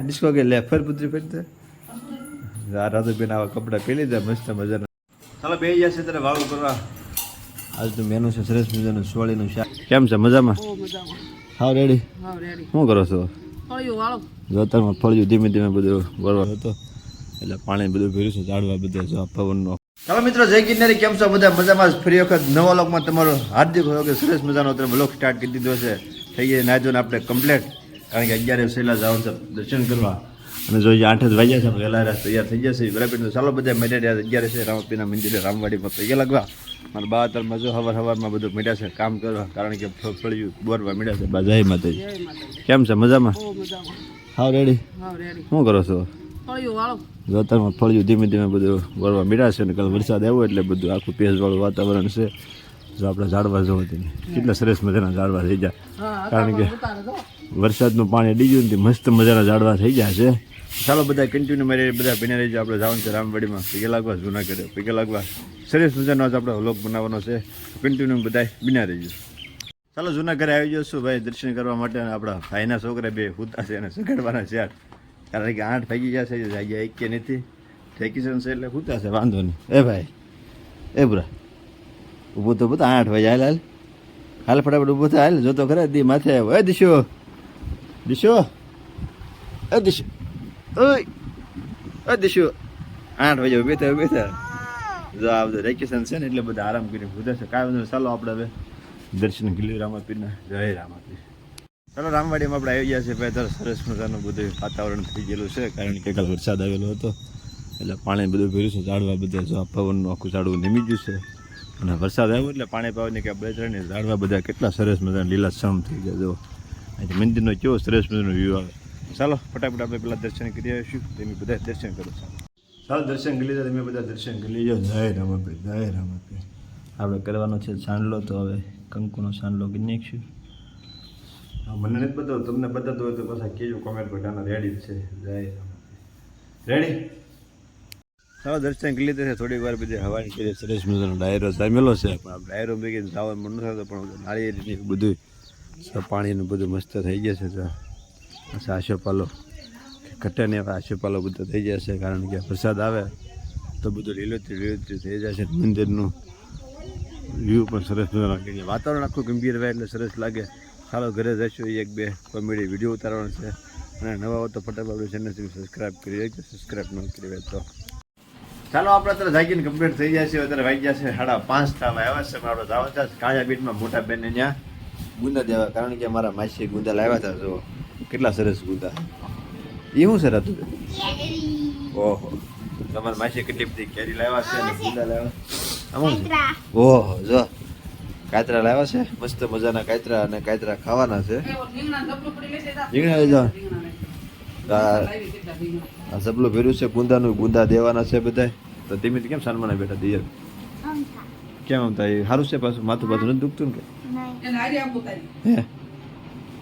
Disco કે લે ફર પુત્રી ફરતે રાધુ બેન આવા કપડાં પહેરી દે મસ્ત મજાના. ચાલો બે જશે ત્યારે વાળું કરવા. આજ તો મેનુ છે સરસ મજાનું સોળીનું શાક. કેમ છે મજામાં? હાવ રેડી. શું કરો છો? જો તમે ફળિયું ધીમે ધીમે બધું વળવા હતો એટલે પાણી બધું ભર્યું છે ઝાડવા બધા જો પવનનો. ચાલો મિત્રો જય ગિરનારી, કેમ છો બધા? મજામાં? ફરી વખત નવા લોકમાં તમારું હાર્દિક સ્વાગત. સરસ મજાનો તમે લોક સ્ટાર્ટ કરી દીધો છે. થઈ ગઈ નાયધોને આપણે કમ્પ્લેટ, કારણ કે 11 સહેલા જવાનું છે દર્શન કરવા. અને જો 8 જ વાગ્યા છે વહેલા તૈયાર થઈ જશે બરાબર. તો ચાલો બધા મેળ્યા 11 છે રામપીના મંદિરે રામવાડીમાં પૈયા લાગવા. અને બા અત્યારમાં જો સવારમાં બધું મીઠા છે કામ કરવા, કારણ કે ફળિયું બોરવા મીઠા છે. બા જય માતાજી. કેમ છે મજામાં? હાવ રેડી. શું કરો છો? જો તમે ફળિયું ધીમે ધીમે બધું વળવા મીઠા છે. ને કાલે વરસાદ આવ્યો એટલે બધું આખું ભેજવાળું વાતાવરણ છે. જો આપણે ઝાડવા જોવો તેને કેટલા સરસ મજાના ઝાડવા થઈ ગયા, કારણ કે વરસાદનું પાણી અડી ગયું ને મસ્ત મજાના ઝાડવા થઈ ગયા છે. ચાલો બધા કન્ટિન્યુ મારી બધા બિના રહીજો. આપણે જવાનું છે રામવાડીમાં પૈયા લાગવા, જૂનાગઢે પૈયા લાગવા. સરસ મજાનો જ આપણે વ્લોગ બનાવવાનો છે. કન્ટિન્યુ બધા બિના રહીજો. ચાલો જૂનાગઢે આવી જશું ભાઈ દર્શન કરવા માટે. આપણા ભાઈના છોકરા બે હુતા છે અને સગાડવાના છે, કારણ કે 8 વાગી ગયા છે. જગ્યા એક કે નથી વેકેશન છે એટલે હુતા છે, વાંધો નહીં. એ ભાઈ એ બુરા ઊભું તો બધા 8 વાગે હાલ હાલ હાલ ફટાફટ ઊભું થાય. હાલ જોતો ખરા દી માથે આવ્યો. એ દિશો દિશો એ દિશો ઓય દિશો 8 વાગે બેઠા જો આ બધું વેકેશન છે ને એટલે બધા આરામ કરીને બધા છે. કાંઈ વાંધો. ચાલો આપણે હવે દર્શન કરી રામાપીરના. જય રામાપીર. ચાલો રામવાડીમાં આપણે આવી ગયા છે ભાઈ. ત્યારે સરસ મજાનું બધું વાતાવરણ થઈ ગયેલું છે, કારણ કે કાલ વરસાદ આવેલો હતો એટલે પાણી બધું ભર્યું છે. ઝાડવા બધા જો પવનનું આખું ઝાડવું નીમી ગયું છે. અને વરસાદ આવ્યો એટલે પાણી પાવાની કે બળતરને ઝાડવા બધા કેટલા સરસ મજાના લીલાછમ થઈ ગયા. જો અહીંથી મંદિરનો કેવો સરસ મજાનો વ્યૂ આવે. ચાલો ફટાફટ આપણે પહેલાં દર્શન કરી આવીશું. તમે બધા દર્શન કરો. ચાલો દર્શન કરી લીધા, તમે બધા દર્શન કરી લેજો. જય રામાપીર, જય રામાપીર. આપણે કરવાનો છે ચાંદલો, તો હવે કંકુનો ચાંદલો કરી નાખીશું. મને નથી બતાવું, તમને બતાવતો હોય તો પાછા કહેજો કોમેન્ટ પર. ગાના રેડી છે. જય રામાપીર. રેડી. ચાલો દર્શન કરી લીધા છે. થોડીક વાર બધી હવાની કરી સરસ મજાનો ડાયરો જામેલો છે, પણ આ ડાયરો ભેગી જવાનું મન નથી થતો, પણ નાળિયેરી બધું પાણીનું બધું મસ્ત થઈ જશે. અચ્છા આશોપાલો ઘટે ને આશોપાલો બધો થઈ જશે, કારણ કે વરસાદ આવે તો બધું લીલોતરી થઈ જશે. મંદિરનું વ્યૂ પણ સરસ મજાનો, વાતાવરણ આખું ગંભીર હોય એટલે સરસ લાગે. ચાલો ઘરે જઈશું, 1-2 કોમેડી વિડીયો ઉતારવાનો છે. અને નવા હોય તો ફટાફટ ચેનલ સબસ્ક્રાઈબ કરી દેજો, સબસ્ક્રાઈબ ન કરી હોય તો. ચાલો આપણે અત્યારે જાગીને કમ્પ્લીટ થઈ જાય છે. અત્યારે વાગી ગયા છે 5:30 થવા આવ્યા છે. આપણે જવાનું છે કાળિયા બીટમાં મોટા બેનને ત્યાં ગુંદા દેવા, કારણ કે મારા માસી ગુંદા લાવ્યા હતા. જો કેટલા સરસ ગુંદા. એ શું છે રાતું? ઓહો, તમારા માસી કેટલી બધી કેરી લાવ્યા છે અને ગુંદા લાવ્યા. ઓહો જો કાતરા લાવ્યા છે, મસ્ત મજાના કાતરા, અને કાતરા ખાવાના છે. રીંગણા લઈ જાઓ. આ સબલું ભર્યું છે ગુંદાનું, ગુંદા દેવાના છે બધા. તો ધીમે કેમ સાનમાના બેઠા દિયર કેમ આમ થાય? સારું છે પાછું? માથું બાથું નથી દુખતું ને?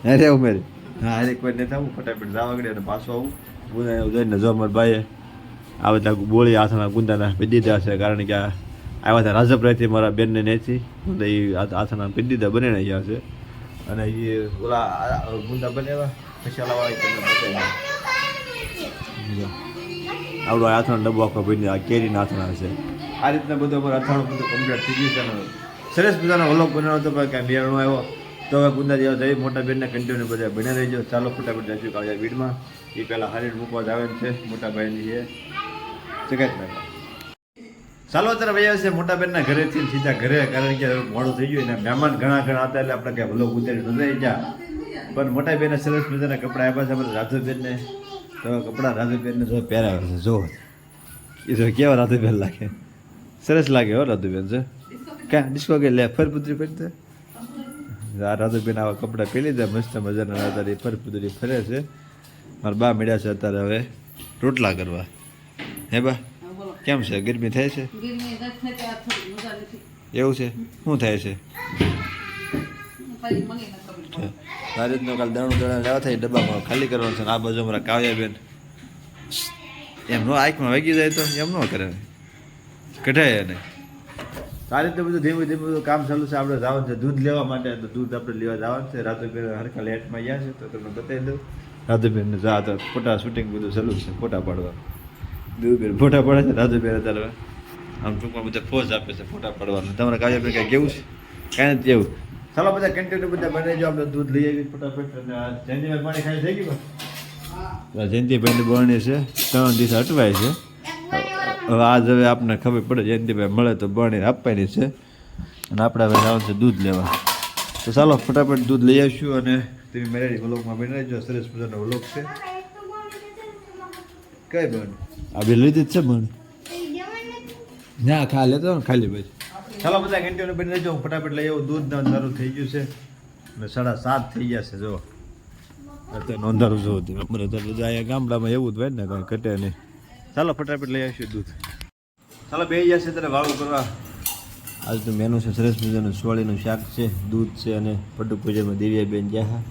હે રે ઉમેરે. હા એક વાર નથી આવું, ફટાફટ જવા ગડે અને પાછું આવું. ગુંદા જઈને જો અમારા ભાઈએ આ બધા બોળી હાથના ગુંદાના પી દીધા છે, કારણ કે આવ્યા હતા રાજપરાથી મારા બેનને નેથી એ હાથના પી દીધા બને ગયા છે. અને એ ઓલા ગુંદા બનાવ્યા મસાલાવાળા આવડો હાથનો ડબ્બો આખો ભરીને આ કેરીના હાથના છે. આ રીતના બધું અમારે અથાણું બધું કમ્પ્લીટ થઈ ગયું છે. સરસ મજાનો વ્લોગ બનાવ્યો હતો, પણ કાંઈ મેળનો આવ્યો તો હવે ગુંદા જેવા જઈ મોટા બેનને કન્ટિન્યુ બધા બને રહીજો. ચાલો ફટાફટ જઈશું કાળિયા બીડમાં. એ પહેલાં હારીને મૂકવા જ આવે છે મોટા ભાઈની છે જગાતભાઈ. ચાલો અત્યારે ભાઈ છે મોટા બેનના ઘરેથી સીધા ઘરે, કારણ કે મોડું થઈ ગયું. એના મહેમાન ઘણા હતા એટલે આપણે કાંઈ વ્લોગ ઉતારી નથી ગયા. પણ મોટા બેને સરસ મજાના કપડાં આપ્યા છે આપણે રાજુબેનને. તો કપડાં રાજુબેનને જો પહેરાવે છે. જો એ તો કેવા રાજુબેન લાગે, સરસ લાગે હો રાજુબેન. છે ક્યાં ડિસ્કો કે લે ફર પુત્રી ફરતે આ રાજુબેન આવા કપડાં પહેરી દે મસ્ત મજાના. અત્યારે ફર પુત્રી ફરે છે. મારા બા મળ્યા છે અત્યારે હવે રોટલા કરવા. હે બા કેમ છે? ગરમી થાય છે? એવું છે? શું થાય છે? આ રીતનું કાલે દાણું લેવા થાય ડબ્બામાં ખાલી કરવાનું છે. આ બાજુ અમારા કાવ્યાબેન એમ નો આંખમાં વાગી જાય તો એમ ન કરે, કઢાય નહીં. આ રીતે બધું ધીમે ધીમે બધું કામ ચાલુ છે. આપણે જવાનું છે દૂધ લેવા માટે. તો દૂધ આપણે લેવા જવાનું છે. રાત્રે હરખા લેટમાં ગયા છે તો તમને બતાવી દઉં. રાધુબેન ને જા તો ફોટા શૂટિંગ બધું ચાલુ છે, ફોટા પાડવા. દેવુબેન ફોટા પાડે છે, રાધુબેન અત્યારે આમ ટૂંકમાં બધા પોઝ આપે છે ફોટા પાડવાનું. તમારે કાવ્યબેન કાંઈ કેવું છે? કાંઈ નથી કેવું. ચાલો બધા કન્ટેન્ટ બધા બનાવી જો, આપણે દૂધ લઈ આવી ફટાફટ. અને આ જયંતિભાઈ પાણી ખાઈ થઈ ગયું. જયંતિભાઈની બરણી છે 3 દિવસ અટવાય છે. હવે આજ હવે આપણને ખબર પડે જયંતિભાઈ મળે તો બરણી આપવાની છે. અને આપણે હવે જવાનું છે દૂધ લેવા. તો ચાલો ફટાફટ દૂધ લઈ આવીશું. અને તમે મેરેડી વ્લોગમાં બની રહેજો. સરસ મજાનો વ્લોગ છે. કઈ બન આ બે લીધી જ છે બન ના ખા લેતો ને ખાલી પછી. ચાલો બધા ઘંટીઓને બની રહેજો. હું ફટાફટ લઈ આવું. દૂધ અંધારું થઈ ગયું છે અને 7:30 થઈ ગયા છે. જો અત્યારે અંધારું જોવું તમે મને તો બધા અહીંયા ગામડામાં એવું જ હોય ને કાંઈ ઘટે નહીં. ચાલો ફટાફટ લઈ આવીશું દૂધ. ચાલો બે જશે ત્યારે વાળું કરવા. આજનું મેનુ છે સરસ મજાનું સોળીનું શાક છે, દૂધ છે અને પટ્ટુ પૂજનમાં દિવ્યાબેન જ્યાં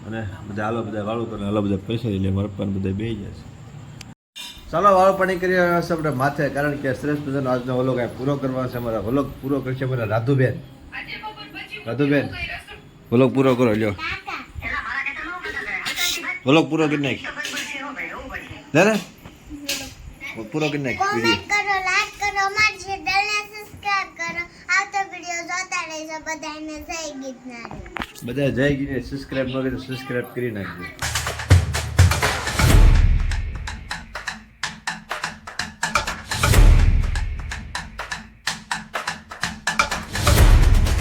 અને બધા હાલો બધા વાળું કરે હાલો બધા પૈસા એટલે મારા પપ્પાને બધા બે જશે. ચાલો વાળું પાણી કરી રહ્યા છે આપણે માથે, કારણ કે સરસ મજાનો આજનો વ્લોગ પૂરો કરવાનો છે. અમારા વ્લોગ પૂરો કરશે અમારા રાધુબેન. રાધુબેન વ્લોગ પૂરો કરો લ્યો. વ્લોગ પૂરો કરી નાખ ને પૂરો કરી નાખ. કોમેન્ટ કરો, લાઈક કરો, મારી ચેનલને સબસ્ક્રાઇબ કરો. આવતો વિડિયો જોતા રહેજો. બધાને જય ગીતનારી. બધા જય ગીને સબસ્ક્રાઇબ ન કરી તો સબસ્ક્રાઇબ કરી નાખજો.